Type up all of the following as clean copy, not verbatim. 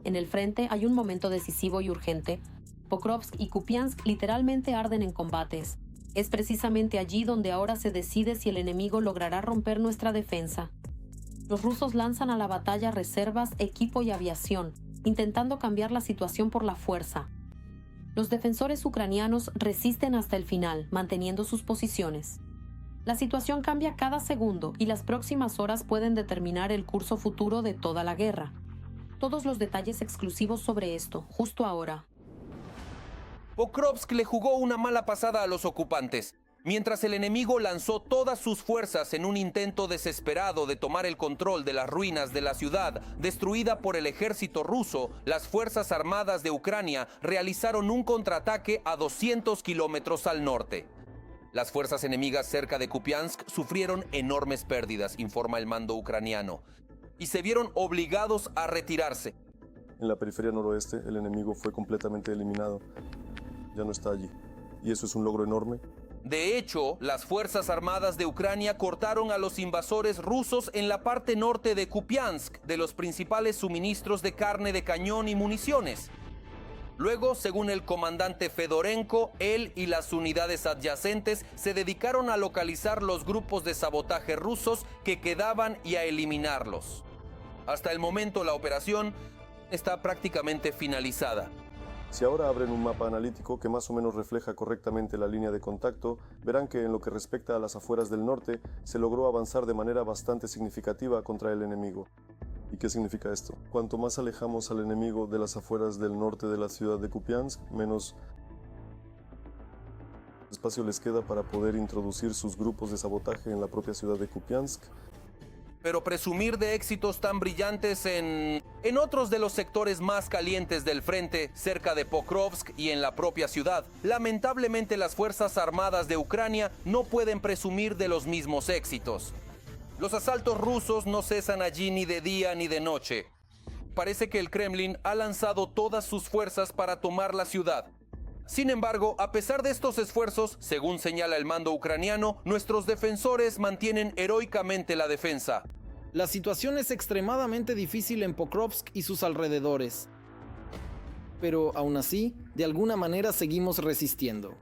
en el frente hay un momento decisivo y urgente. Pokrovsk y Kupiansk literalmente arden en combates. Es precisamente allí donde ahora se decide si el enemigo logrará romper nuestra defensa. Los rusos lanzan a la batalla reservas, equipo y aviación, intentando cambiar la situación por la fuerza. Los defensores ucranianos resisten hasta el final, manteniendo sus posiciones. La situación cambia cada segundo y las próximas horas pueden determinar el curso futuro de toda la guerra. Todos los detalles exclusivos sobre esto, justo ahora. Pokrovsk le jugó una mala pasada a los ocupantes. Mientras el enemigo lanzó todas sus fuerzas en un intento desesperado de tomar el control de las ruinas de la ciudad destruida por el ejército ruso, las Fuerzas Armadas de Ucrania realizaron un contraataque a 200 kilómetros al norte. Las fuerzas enemigas cerca de Kupiansk sufrieron enormes pérdidas, informa el mando ucraniano, y se vieron obligados a retirarse. En la periferia noroeste, el enemigo fue completamente eliminado. Ya no está allí. Y eso es un logro enorme. De hecho, las Fuerzas Armadas de Ucrania cortaron a los invasores rusos en la parte norte de Kupiansk de los principales suministros de carne de cañón y municiones. Luego, según el comandante Fedorenko, él y las unidades adyacentes se dedicaron a localizar los grupos de sabotaje rusos que quedaban y a eliminarlos. Hasta el momento, la operación está prácticamente finalizada. Si ahora abren un mapa analítico que más o menos refleja correctamente la línea de contacto, verán que en lo que respecta a las afueras del norte, se logró avanzar de manera bastante significativa contra el enemigo. ¿Y qué significa esto? Cuanto más alejamos al enemigo de las afueras del norte de la ciudad de Kupiansk, menos espacio les queda para poder introducir sus grupos de sabotaje en la propia ciudad de Kupiansk. Pero presumir de éxitos tan brillantes en otros de los sectores más calientes del frente, cerca de Pokrovsk y en la propia ciudad, lamentablemente las Fuerzas Armadas de Ucrania no pueden presumir de los mismos éxitos. Los asaltos rusos no cesan allí ni de día ni de noche. Parece que el Kremlin ha lanzado todas sus fuerzas para tomar la ciudad. Sin embargo, a pesar de estos esfuerzos, según señala el mando ucraniano, nuestros defensores mantienen heroicamente la defensa. La situación es extremadamente difícil en Pokrovsk y sus alrededores. Pero aún así, de alguna manera seguimos resistiendo.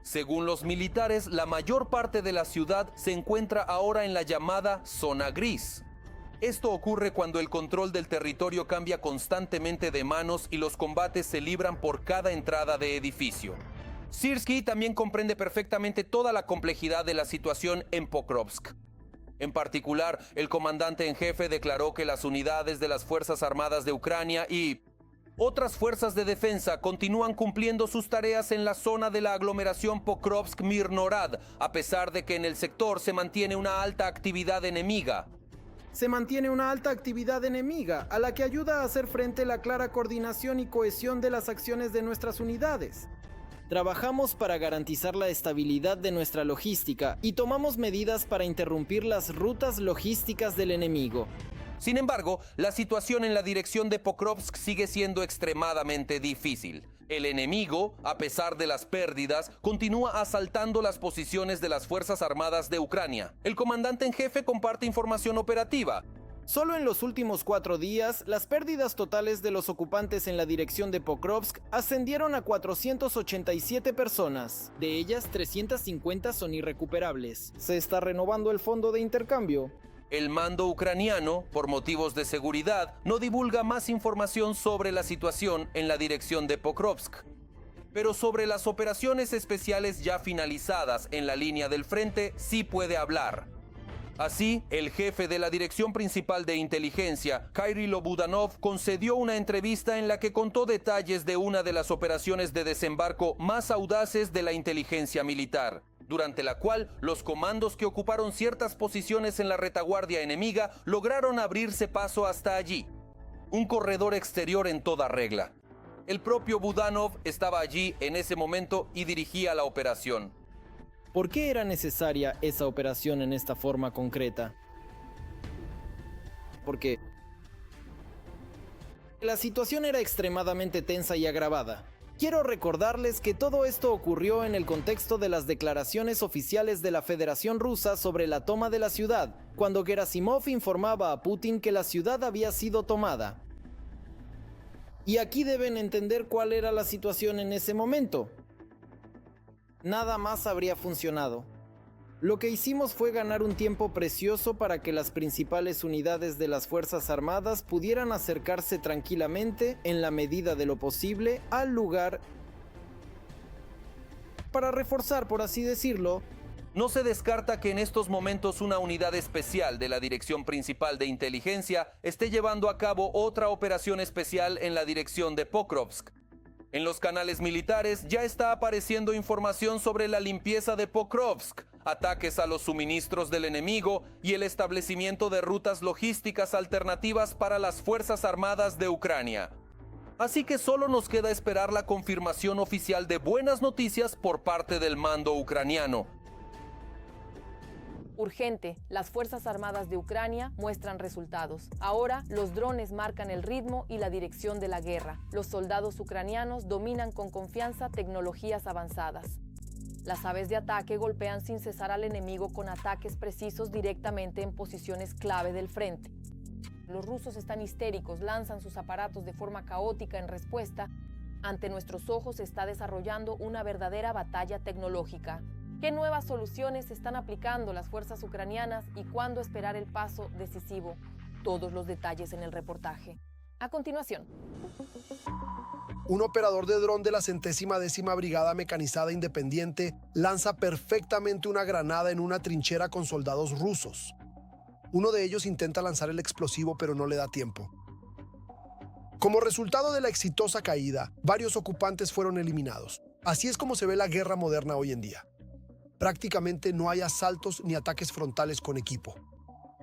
Según los militares, la mayor parte de la ciudad se encuentra ahora en la llamada zona gris. Esto ocurre cuando el control del territorio cambia constantemente de manos y los combates se libran por cada entrada de edificio. Syrskyi también comprende perfectamente toda la complejidad de la situación en Pokrovsk. En particular, el comandante en jefe declaró que las unidades de las Fuerzas Armadas de Ucrania y otras fuerzas de defensa continúan cumpliendo sus tareas en la zona de la aglomeración Pokrovsk-Mirnorad, a pesar de que en el sector se mantiene una alta actividad enemiga. Se mantiene una alta actividad enemiga, a la que ayuda a hacer frente la clara coordinación y cohesión de las acciones de nuestras unidades. Trabajamos para garantizar la estabilidad de nuestra logística y tomamos medidas para interrumpir las rutas logísticas del enemigo. Sin embargo, la situación en la dirección de Pokrovsk sigue siendo extremadamente difícil. El enemigo, a pesar de las pérdidas, continúa asaltando las posiciones de las Fuerzas Armadas de Ucrania. El comandante en jefe comparte información operativa. Solo en los últimos 4 días, las pérdidas totales de los ocupantes en la dirección de Pokrovsk ascendieron a 487 personas. De ellas, 350 son irrecuperables. Se está renovando el fondo de intercambio. El mando ucraniano, por motivos de seguridad, no divulga más información sobre la situación en la dirección de Pokrovsk. Pero sobre las operaciones especiales ya finalizadas en la línea del frente, sí puede hablar. Así, el jefe de la Dirección Principal de Inteligencia, Kyrilo Budanov, concedió una entrevista en la que contó detalles de una de las operaciones de desembarco más audaces de la inteligencia militar, durante la cual los comandos que ocuparon ciertas posiciones en la retaguardia enemiga lograron abrirse paso hasta allí. Un corredor exterior en toda regla. El propio Budanov estaba allí en ese momento y dirigía la operación. ¿Por qué era necesaria esa operación en esta forma concreta? Porque la situación era extremadamente tensa y agravada. Quiero recordarles que todo esto ocurrió en el contexto de las declaraciones oficiales de la Federación Rusa sobre la toma de la ciudad, cuando Gerasimov informaba a Putin que la ciudad había sido tomada. Y aquí deben entender cuál era la situación en ese momento. Nada más habría funcionado. Lo que hicimos fue ganar un tiempo precioso para que las principales unidades de las Fuerzas Armadas pudieran acercarse tranquilamente, en la medida de lo posible, al lugar para reforzar, por así decirlo. No se descarta que en estos momentos una unidad especial de la Dirección Principal de Inteligencia esté llevando a cabo otra operación especial en la dirección de Pokrovsk. En los canales militares ya está apareciendo información sobre la limpieza de Pokrovsk, ataques a los suministros del enemigo y el establecimiento de rutas logísticas alternativas para las Fuerzas Armadas de Ucrania. Así que solo nos queda esperar la confirmación oficial de buenas noticias por parte del mando ucraniano. Urgente, las Fuerzas Armadas de Ucrania muestran resultados. Ahora, los drones marcan el ritmo y la dirección de la guerra. Los soldados ucranianos dominan con confianza tecnologías avanzadas. Las aves de ataque golpean sin cesar al enemigo con ataques precisos directamente en posiciones clave del frente. Los rusos están histéricos, lanzan sus aparatos de forma caótica en respuesta. Ante nuestros ojos se está desarrollando una verdadera batalla tecnológica. ¿Qué nuevas soluciones están aplicando las fuerzas ucranianas y cuándo esperar el paso decisivo? Todos los detalles en el reportaje. A continuación. Un operador de dron de la 110ª Brigada Mecanizada Independiente lanza perfectamente una granada en una trinchera con soldados rusos. Uno de ellos intenta lanzar el explosivo, pero no le da tiempo. Como resultado de la exitosa caída, varios ocupantes fueron eliminados. Así es como se ve la guerra moderna hoy en día. Prácticamente no hay asaltos ni ataques frontales con equipo.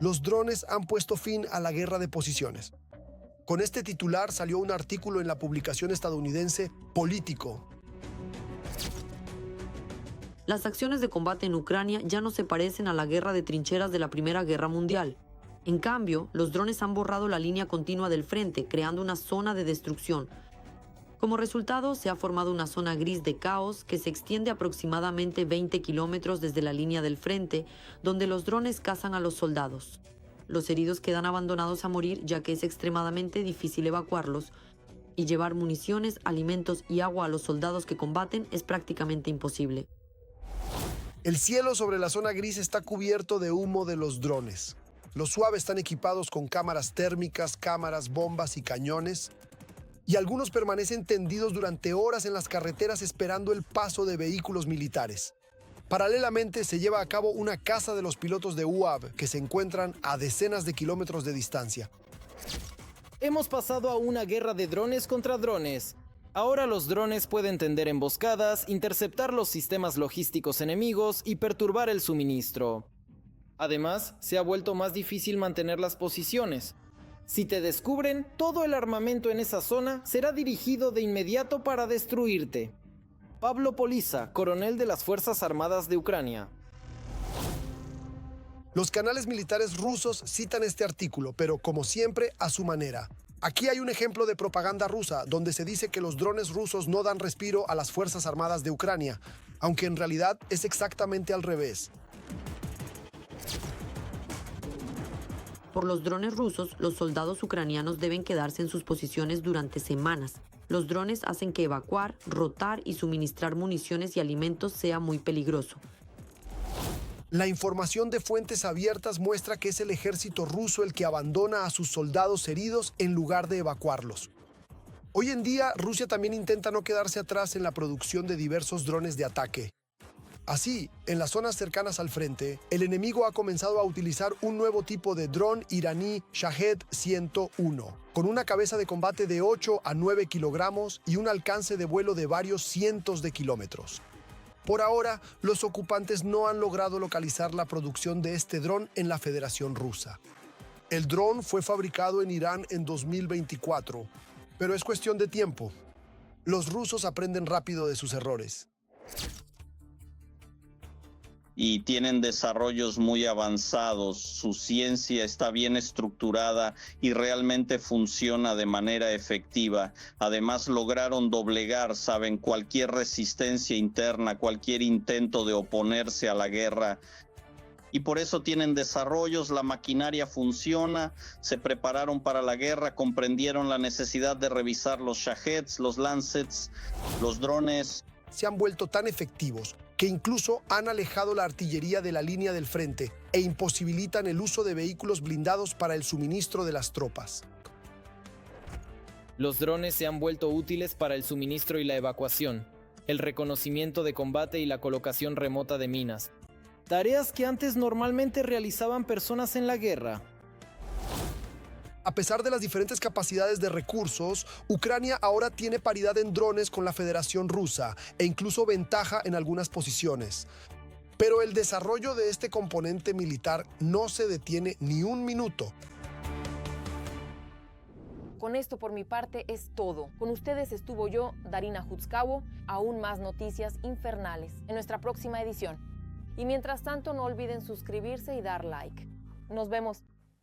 Los drones han puesto fin a la guerra de posiciones. Con este titular salió un artículo en la publicación estadounidense Político. Las acciones de combate en Ucrania ya no se parecen a la guerra de trincheras de la Primera Guerra Mundial. En cambio, los drones han borrado la línea continua del frente, creando una zona de destrucción. Como resultado, se ha formado una zona gris de caos que se extiende aproximadamente 20 kilómetros desde la línea del frente, donde los drones cazan a los soldados. Los heridos quedan abandonados a morir, ya que es extremadamente difícil evacuarlos, y llevar municiones, alimentos y agua a los soldados que combaten es prácticamente imposible. El cielo sobre la zona gris está cubierto de humo de los drones. Los SUAV están equipados con cámaras térmicas, cámaras, bombas y cañones, y algunos permanecen tendidos durante horas en las carreteras esperando el paso de vehículos militares. Paralelamente se lleva a cabo una caza de los pilotos de UAV que se encuentran a decenas de kilómetros de distancia. Hemos pasado a una guerra de drones contra drones. Ahora los drones pueden tender emboscadas, interceptar los sistemas logísticos enemigos y perturbar el suministro. Además, se ha vuelto más difícil mantener las posiciones. Si te descubren, todo el armamento en esa zona será dirigido de inmediato para destruirte. Pablo Poliza, coronel de las Fuerzas Armadas de Ucrania. Los canales militares rusos citan este artículo, pero como siempre, a su manera. Aquí hay un ejemplo de propaganda rusa, donde se dice que los drones rusos no dan respiro a las Fuerzas Armadas de Ucrania, aunque en realidad es exactamente al revés. Por los drones rusos, los soldados ucranianos deben quedarse en sus posiciones durante semanas. Los drones hacen que evacuar, rotar y suministrar municiones y alimentos sea muy peligroso. La información de fuentes abiertas muestra que es el ejército ruso el que abandona a sus soldados heridos en lugar de evacuarlos. Hoy en día, Rusia también intenta no quedarse atrás en la producción de diversos drones de ataque. Así, en las zonas cercanas al frente, el enemigo ha comenzado a utilizar un nuevo tipo de dron iraní Shahed 101, con una cabeza de combate de 8 a 9 kilogramos y un alcance de vuelo de varios cientos de kilómetros. Por ahora, los ocupantes no han logrado localizar la producción de este dron en la Federación Rusa. El dron fue fabricado en Irán en 2024, pero es cuestión de tiempo. Los rusos aprenden rápido de sus errores. Y tienen desarrollos muy avanzados, su ciencia está bien estructurada y realmente funciona de manera efectiva. Además lograron doblegar, saben, cualquier resistencia interna, cualquier intento de oponerse a la guerra. y por eso tienen desarrollos, la maquinaria funciona, se prepararon para la guerra, comprendieron la necesidad de revisar los Shaheds, los Lancets, los drones. Se han vuelto tan efectivos que incluso han alejado la artillería de la línea del frente e imposibilitan el uso de vehículos blindados para el suministro de las tropas. Los drones se han vuelto útiles para el suministro y la evacuación, el reconocimiento de combate y la colocación remota de minas. Tareas que antes normalmente realizaban personas en la guerra. A pesar de las diferentes capacidades de recursos, Ucrania ahora tiene paridad en drones con la Federación Rusa e incluso ventaja en algunas posiciones. Pero el desarrollo de este componente militar no se detiene ni un minuto. Con esto por mi parte es todo. Con ustedes estuvo yo, Darina Hutskawo. Aún más noticias infernales en nuestra próxima edición. Y mientras tanto no olviden suscribirse y dar like. Nos vemos.